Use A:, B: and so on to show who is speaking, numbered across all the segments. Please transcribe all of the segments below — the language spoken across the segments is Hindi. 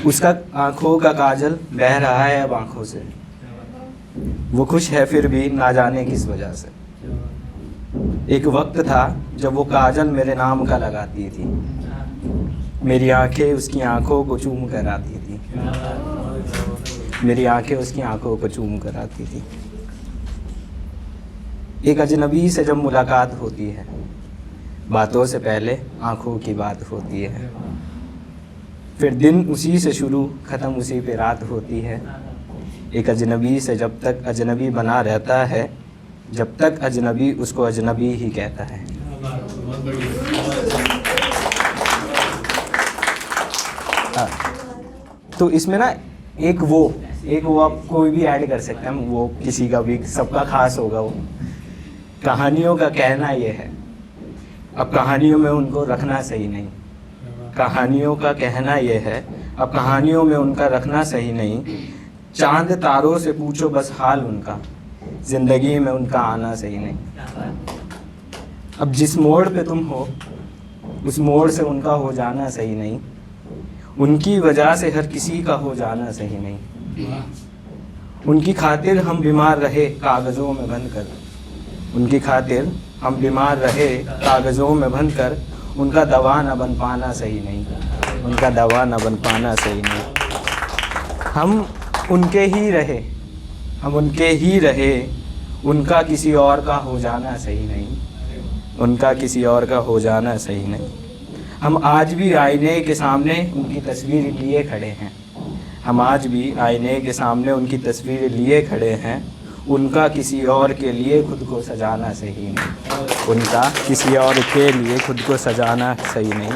A: उसका आंखों का काजल बह रहा है अब आंखों से, वो खुश है फिर भी ना जाने किस वजह से। एक वक्त था जब वो काजल मेरे नाम का लगाती थी, मेरी आंखें उसकी आंखों को चूम कर आती थी, मेरी आंखें उसकी आंखों को चूम कर आती थी। एक अजनबी से जब मुलाकात होती है, बातों से पहले आंखों की बात होती है, फिर दिन उसी से शुरू ख़त्म उसी पे रात होती है। एक अजनबी से जब तक अजनबी बना रहता है, जब तक अजनबी उसको अजनबी ही कहता है। तो इसमें ना एक वो आप कोई भी ऐड कर सकते हैं, वो किसी का भी, सबका खास होगा वो। कहानियों का कहना ये है, अब कहानियों में उनको रखना सही नहीं। कहानियों का कहना ये है, अब कहानियों में उनका रखना सही नहीं। चांद तारों से पूछो बस हाल उनका, ज़िंदगी में उनका आना सही नहीं। अब जिस मोड़ पे तुम हो, उस मोड़ से उनका हो जाना सही नहीं। उनकी वजह से हर किसी का हो जाना सही नहीं। उनकी खातिर हम बीमार रहे कागज़ों में बंद कर, उनकी खातिर हम बीमार रहे कागज़ों में बंद कर, उनका दवा न बन पाना सही नहीं, उनका दवा न बन पाना सही नहीं। हम उनके ही रहे, हम उनके ही रहे, उनका किसी और का हो जाना सही नहीं, उनका किसी और का हो जाना सही नहीं। हम आज भी आईने के सामने उनकी तस्वीर लिए खड़े हैं, हम आज भी आईने के सामने उनकी तस्वीर लिए खड़े हैं। उनका किसी और के लिए खुद को सजाना सही नहीं, उनका किसी और के लिए खुद को सजाना सही नहीं।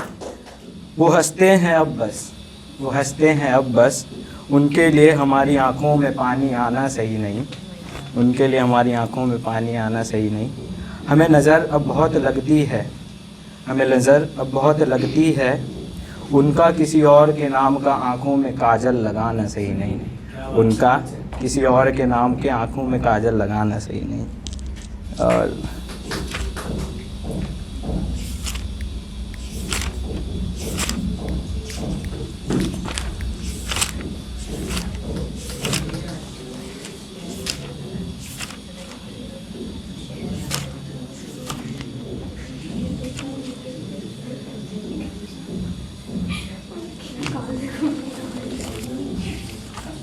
A: वो हंसते हैं अब बस, वो हंसते हैं अब बस, उनके लिए हमारी आँखों में पानी आना सही नहीं, उनके लिए हमारी आँखों में पानी आना सही नहीं। हमें नज़र अब बहुत लगती है, हमें नज़र अब बहुत लगती है, उनका किसी और के नाम का आँखों में काजल लगाना सही नहीं, उनका किसी और के नाम के आँखों में काजल लगाना सही नहीं। और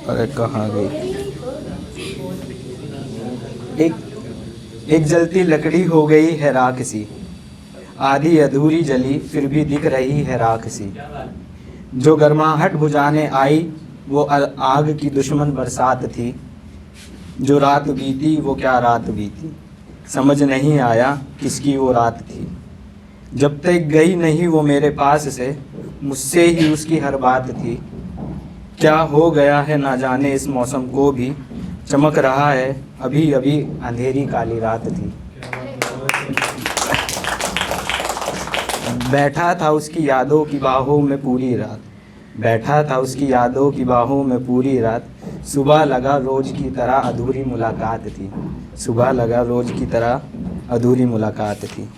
A: अरे कहाँ गई? एक जलती लकड़ी हो गई है राख सी, आधी अधूरी जली फिर भी दिख रही है राख सी। जो गर्माहट बुझाने आई वो आग की दुश्मन बरसात थी। जो रात बीती वो क्या रात बीती, समझ नहीं आया किसकी वो रात थी। जब तक गई नहीं वो मेरे पास से, मुझसे ही उसकी हर बात थी। क्या हो गया है ना जाने इस मौसम को भी, चमक रहा है अभी अभी अंधेरी काली रात थी। बैठा था उसकी यादों की बाहों में पूरी रात, बैठा था उसकी यादों की बाहों में पूरी रात। सुबह लगा रोज़ की तरह अधूरी मुलाकात थी, सुबह लगा रोज़ की तरह अधूरी मुलाकात थी।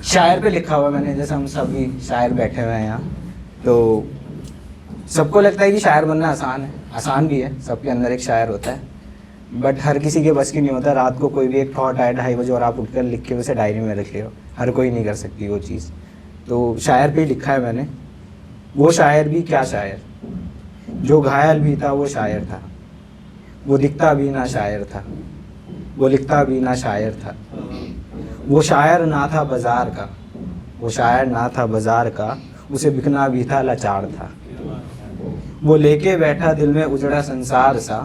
A: शायर पे लिखा हुआ मैंने, जैसे हम सभी शायर बैठे हुए हैं यहाँ, तो सबको लगता है कि शायर बनना आसान है, आसान भी है, सबके अंदर एक शायर होता है, बट हर किसी के बस की नहीं होता। रात को कोई भी एक थॉट आए 2:30 बजे और आप उठकर लिख के उसे डायरी में रख हो, हर कोई नहीं कर सकती वो चीज़। तो शायर पे लिखा है मैंने, वो शायर भी क्या शायर, जो घायल भी था वो शायर था, वो दिखता भी ना शायर था, वो लिखता भी ना शायर था। वो शायर ना था बाज़ार का, वो शायर ना था बाज़ार का, उसे बिकना भी था लाचार था। वो लेके बैठा दिल में उजड़ा संसार सा,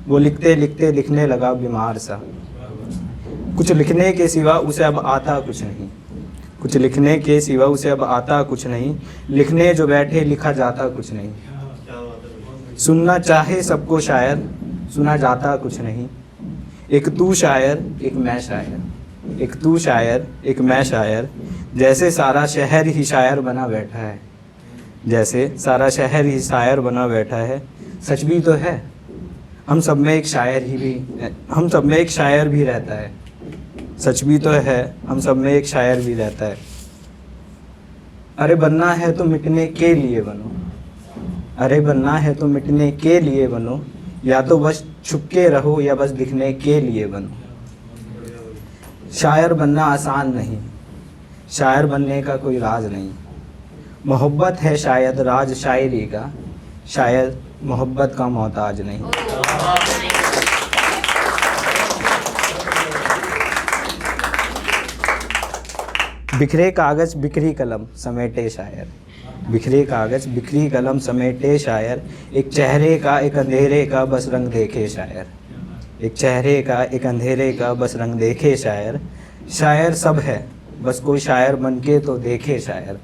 A: वो लिखते लिखते लिखने लगा बीमार सा। कुछ लिखने के सिवा उसे अब आता कुछ नहीं, कुछ लिखने के सिवा उसे अब आता कुछ नहीं। लिखने जो बैठे लिखा जाता कुछ नहीं। सुनना चाहे सबको शायर, सुना जाता कुछ नहीं। एक तू शायर एक मैं शायर, एक तू शायर एक मैं शायर, जैसे सारा शहर ही शायर बना बैठा है, जैसे सारा शहर ही शायर बना बैठा है। सच भी तो है, हम सब में एक शायर भी रहता है। सच भी तो है, हम सब में एक शायर भी रहता है। अरे बनना है तो मिटने के लिए बनो, अरे बनना है तो मिटने के लिए बनो, या तो बस छुप के रहो या बस दिखने के लिए बनो। शायर बनना आसान नहीं, शायर बनने का कोई राज नहीं। मोहब्बत है शायद राज शायरी का, शायद मोहब्बत का मोहताज नहीं। बिखरे कागज बिखरी कलम समेटे शायर, बिखरे कागज बिखरी कलम समेटे शायर, एक चेहरे का एक अंधेरे का बस रंग देखे शायर, एक चेहरे का एक अंधेरे का बस रंग देखे शायर। शायर सब है बस कोई शायर बनके तो देखे शायर,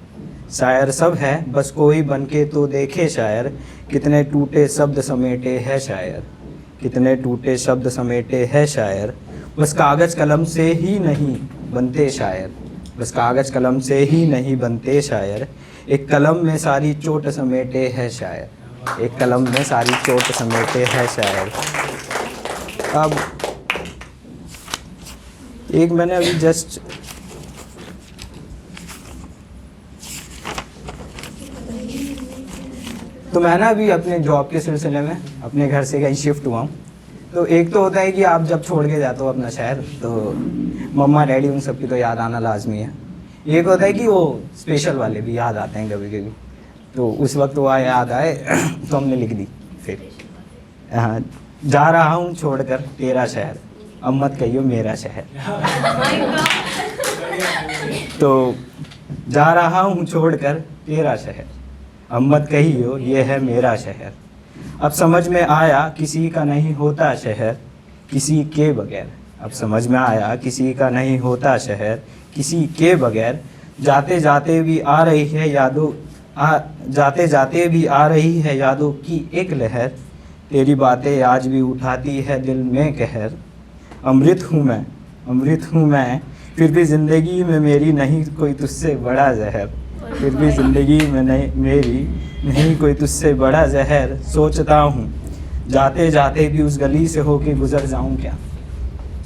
A: शायर सब है बस कोई बनके तो देखे शायर। कितने टूटे शब्द समेटे है शायर, कितने टूटे शब्द समेटे है शायर, बस कागज़ कलम से ही नहीं बनते शायर, बस कागज़ कलम से ही नहीं बनते शायर। एक कलम में सारी चोट समेटे है शायर, एक कलम में सारी चोट समेटे है शायर। अब एक मैंने अभी जस्ट तो मैं ना अभी अपने जॉब के सिलसिले में अपने घर से कहीं शिफ्ट हुआ हूँ। तो एक तो होता है कि आप जब छोड़ के जाते हो अपना शहर तो मम्मा डैडी उन सब की तो याद आना लाजमी है। एक होता है कि वो स्पेशल वाले भी याद आते हैं कभी कभी, तो उस वक्त वो याद आए तो हमने लिख दी फिर, हाँ, जा रहा हूँ छोड़कर तेरा शहर, अब मत कहियो मेरा शहर। तो जा रहा हूँ छोड़कर तेरा शहर, अब मत कहियो ये है मेरा शहर। अब समझ में आया किसी का नहीं होता शहर किसी के बगैर, अब समझ में आया किसी का नहीं होता शहर किसी के बगैर। जाते जाते भी आ रही है यादों, जाते जाते भी आ रही है यादों की एक लहर, तेरी बातें आज भी उठाती है दिल में कहर। अमृत हूँ मैं, अमृत हूँ मैं, फिर भी ज़िंदगी में मेरी नहीं कोई तुझसे बड़ा जहर, फिर भी ज़िंदगी में मेरी नहीं कोई तुझसे बड़ा जहर। सोचता हूँ जाते जाते भी उस गली से होके गुज़र जाऊँ क्या,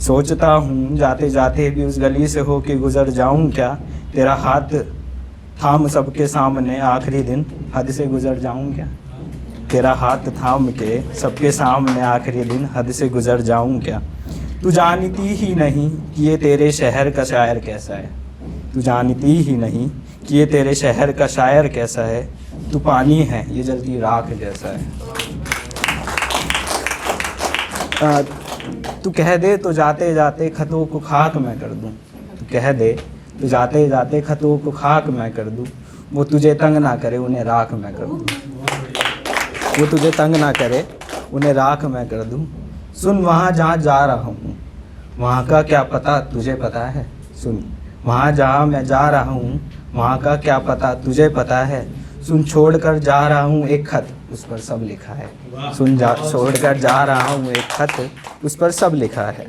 A: सोचता हूँ जाते जाते भी उस गली से होके गुज़र जाऊँ क्या, तेरा हाथ थाम सबके सामने आखिरी दिन हद से गुज़र जाऊँ क्या, तेरा हाथ थाम के सबके सामने आखिरी दिन हद से गुज़र जाऊँ क्या। तू जानती ही नहीं कि ये तेरे शहर का शायर कैसा है, तू जानती ही नहीं कि ये तेरे शहर का शायर कैसा है। तू पानी है ये जलती राख जैसा है। तू कह दे तो जाते जाते खतों को खाक मैं कर दूं, तू कह दे तो जाते जाते खतों को खाक मैं कर दूं, वो तुझे तंग ना करे उन्हें राख मैं कर दूं, वो तुझे तंग ना करे उन्हें राख मैं कर दूं। सुन वहाँ जहाँ जा रहा हूँ वहाँ का क्या पता तुझे पता है, सुन वहाँ जहाँ मैं जा रहा हूँ वहाँ का क्या पता तुझे पता है। सुन छोड़ कर जा रहा हूँ एक खत उस पर सब लिखा है, सुन छोड़ कर जा रहा हूँ एक खत उस पर सब लिखा है।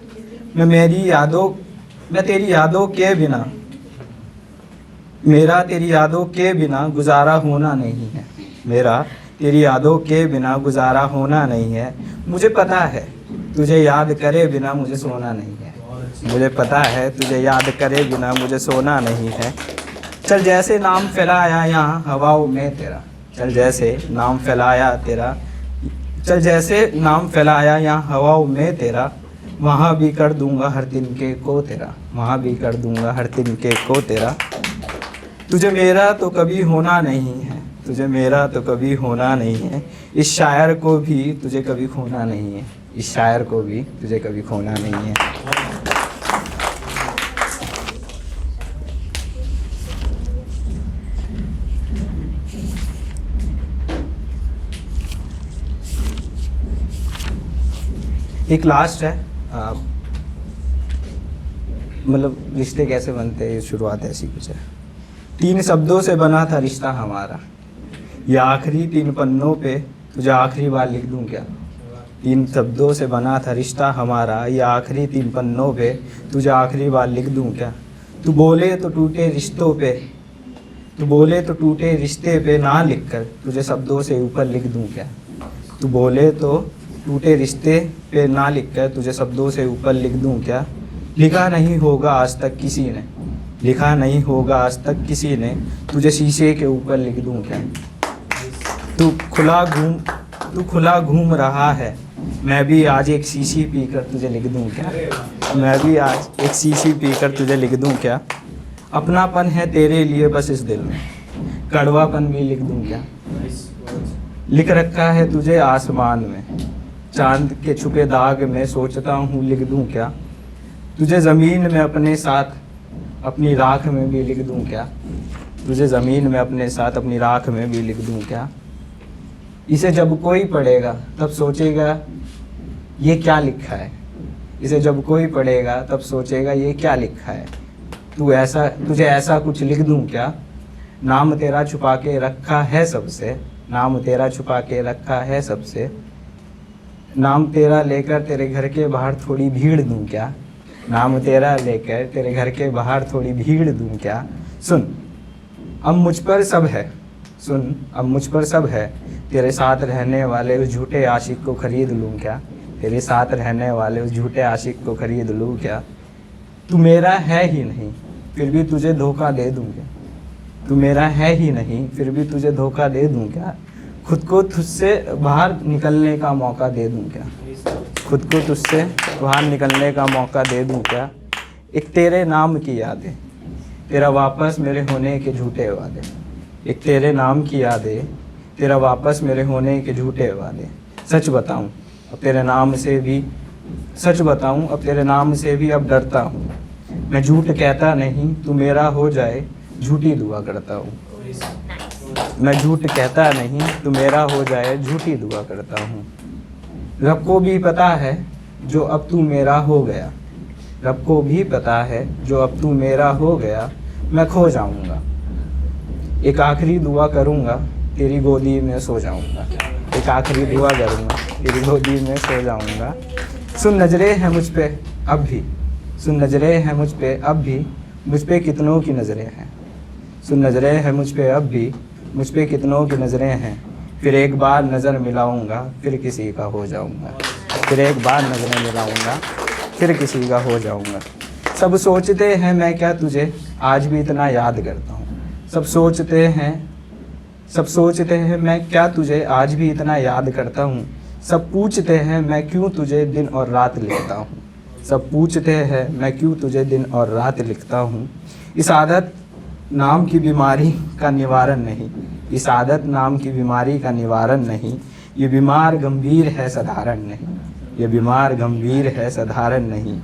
A: मैं तेरी यादों के बिना, मेरा तेरी यादों के बिना गुजारा होना नहीं है, मेरा तेरी यादों के बिना गुजारा होना नहीं है। मुझे पता है तुझे याद करे बिना मुझे सोना नहीं है, मुझे पता है तुझे याद करे बिना मुझे सोना नहीं है। चल जैसे नाम फैलाया यहाँ हवाओं में तेरा, चल जैसे नाम फैलाया तेरा, चल जैसे नाम फैलाया यहाँ हवाओं में तेरा, वहाँ भी कर दूंगा हर तिनके को तेरा, वहाँ भी कर दूंगा हर तिनके को तेरा। तुझे मेरा तो कभी होना नहीं है, तुझे मेरा तो कभी होना नहीं है, इस शायर को भी तुझे कभी खोना नहीं है, इस शायर को भी तुझे कभी खोना नहीं है। एक लास्ट है, मतलब रिश्ते कैसे बनते हैं, शुरुआत ऐसी कुछ है। 3 शब्दों से बना था रिश्ता हमारा, ये आखिरी 3 पन्नों पे तुझे आखिरी बार लिख दूं क्या, 3 शब्दों से बना था रिश्ता हमारा, ये आखिरी 3 पन्नों पे तुझे आखिरी बार लिख दूँ क्या। तू बोले तो टूटे रिश्तों पे, तू बोले तो टूटे रिश्ते पे ना लिख कर तुझे शब्दों से ऊपर लिख दूँ क्या। तू बोले तो टूटे रिश्ते पे ना लिख कर तुझे शब्दों से ऊपर लिख दूँ क्या। लिखा नहीं होगा आज तक किसी ने, लिखा नहीं होगा आज तक किसी ने, तुझे शीशे के ऊपर लिख दूँ क्या। तू खुला घूम रहा है, मैं भी आज एक शीशी पीकर तुझे लिख दूँ क्या। मैं भी आज एक शीशी पीकर तुझे लिख दूँ क्या। अपनापन है तेरे लिए बस इस दिल में, कड़वापन भी लिख दूँ क्या। लिख रखा है तुझे आसमान में, चांद के छुपे दाग में सोचता हूँ लिख दूँ क्या। तुझे ज़मीन में अपने साथ अपनी राख में भी लिख दूँ क्या। तुझे ज़मीन में अपने साथ अपनी राख में भी लिख दूँ क्या। इसे जब कोई पढ़ेगा तब सोचेगा ये क्या लिखा है। इसे जब कोई पढ़ेगा तब सोचेगा ये क्या लिखा है। तुझे ऐसा कुछ लिख दूँ क्या। नाम तेरा छुपा के रखा है सबसे, नाम तेरा छुपा के रखा है सबसे। नाम तेरा लेकर तेरे घर के बाहर थोड़ी भीड़ दूँ क्या। नाम तेरा लेकर तेरे घर के बाहर थोड़ी भीड़ दूँ क्या। सुन अब मुझ पर सब है, सुन अब मुझ पर सब है, तेरे साथ रहने वाले उस झूठे आशिक को खरीद लूँ क्या। तेरे साथ रहने वाले उस झूठे आशिक को खरीद लूँ क्या। तू मेरा है ही नहीं फिर भी तुझे धोखा दे दूँ क्या। तू मेरा है ही नहीं फिर भी तुझे धोखा दे दूँ क्या। खुद को तुझसे बाहर निकलने का मौका दे दूँ क्या। खुद को तुझसे बाहर निकलने का मौका दे दूँ क्या। एक तेरे नाम की यादें, तेरा वापस मेरे होने के झूठे वादे। एक तेरे नाम की यादें, तेरा वापस मेरे होने के झूठे वादे। सच बताऊं अब तेरे नाम से भी, सच बताऊं अब तेरे नाम से भी अब डरता हूँ। मैं झूठ कहता नहीं तू मेरा हो जाए, झूठी दुआ करता हूँ। मैं झूठ कहता नहीं तू मेरा हो जाए, झूठी दुआ करता हूँ। रब को भी पता है जो अब तू मेरा हो गया, रब को भी पता है जो अब तू मेरा हो गया। मैं खो जाऊँगा, एक आखिरी दुआ करूँगा, तेरी गोदी में सो जाऊँगा। एक आखिरी दुआ करूँगा, तेरी गोदी में सो जाऊँगा। सुन नजरें हैं मुझ पे अब भी, सुन नजरें हैं मुझ पे अब भी, मुझ पे कितनों की नज़रें हैं। सुन नजरें हैं मुझ पे अब भी, मुझ पे कितनों की नज़रें हैं। फिर एक बार नज़र मिलाऊंगा, फिर किसी का हो जाऊंगा। फिर एक बार नज़रें मिलाऊंगा, फिर किसी का हो जाऊंगा। सब सोचते हैं मैं क्या तुझे आज भी इतना याद करता हूँ। सब सोचते हैं मैं क्या तुझे आज भी इतना याद करता हूँ। सब पूछते हैं मैं क्यों तुझे दिन और रात लिखता हूँ। सब पूछते हैं मैं क्यों तुझे दिन और रात लिखता हूँ। इस आदत नाम की बीमारी का निवारण नहीं, इस आदत नाम की बीमारी का निवारण नहीं। ये बीमार गंभीर है साधारण नहीं, ये बीमार गंभीर है साधारण नहीं।